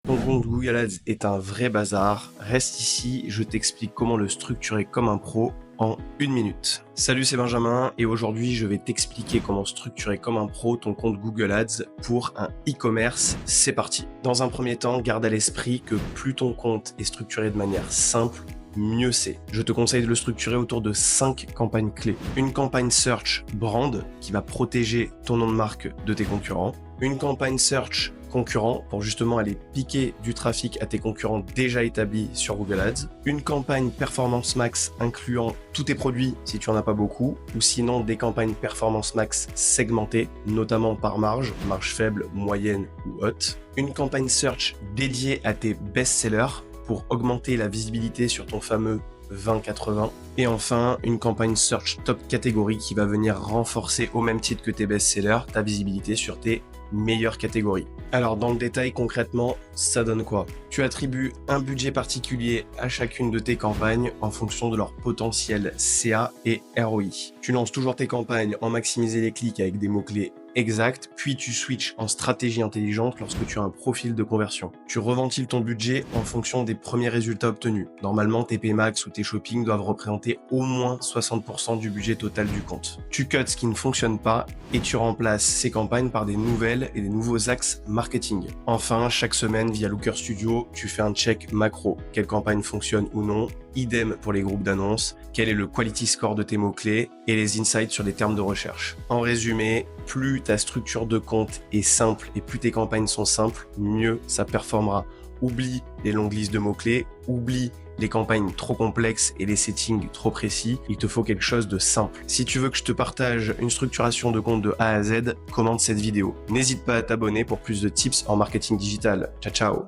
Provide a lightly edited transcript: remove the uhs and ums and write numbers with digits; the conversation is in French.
Ton compte Google Ads est un vrai bazar. Reste ici, je t'explique comment le structurer comme un pro en 1 minute. Salut, c'est Benjamin et aujourd'hui je vais t'expliquer comment structurer comme un pro ton compte Google Ads pour un e-commerce. C'est parti. Dans un premier temps, garde à l'esprit que plus ton compte est structuré de manière simple, mieux c'est. Je te conseille de le structurer autour de 5 campagnes clés. Une campagne search brand qui va protéger ton nom de marque de tes concurrents. Une campagne search concurrent pour justement aller piquer du trafic à tes concurrents déjà établis sur Google Ads. Une campagne Performance Max incluant tous tes produits si tu en as pas beaucoup, ou sinon des campagnes Performance Max segmentées, notamment par marge faible, moyenne ou haute. Une campagne search dédiée à tes best-sellers pour augmenter la visibilité sur ton fameux 20-80. Et enfin, une campagne search top catégorie qui va venir renforcer au même titre que tes best-sellers ta visibilité sur tes meilleures catégories. Alors dans le détail, concrètement, ça donne quoi? Tu attribues un budget particulier à chacune de tes campagnes en fonction de leur potentiel CA et ROI. Tu lances toujours tes campagnes en maximiser les clics avec des mots-clés exacts, puis tu switches en stratégie intelligente lorsque tu as un profil de conversion. Tu reventiles ton budget en fonction des premiers résultats obtenus. Normalement, tes PMax ou tes shopping doivent représenter au moins 60% du budget total du compte. Tu cuts ce qui ne fonctionne pas et tu remplaces ces campagnes par des nouvelles et des nouveaux axes marketing. Enfin, chaque semaine via Looker Studio, tu fais un check macro. Quelle campagne fonctionne ou non? Idem pour les groupes d'annonces, quel est le quality score de tes mots-clés et les insights sur les termes de recherche. En résumé, plus ta structure de compte est simple et plus tes campagnes sont simples, mieux ça performera. Oublie les longues listes de mots-clés, oublie les campagnes trop complexes et les settings trop précis, il te faut quelque chose de simple. Si tu veux que je te partage une structuration de compte de A à Z, commente cette vidéo. N'hésite pas à t'abonner pour plus de tips en marketing digital. Ciao, ciao!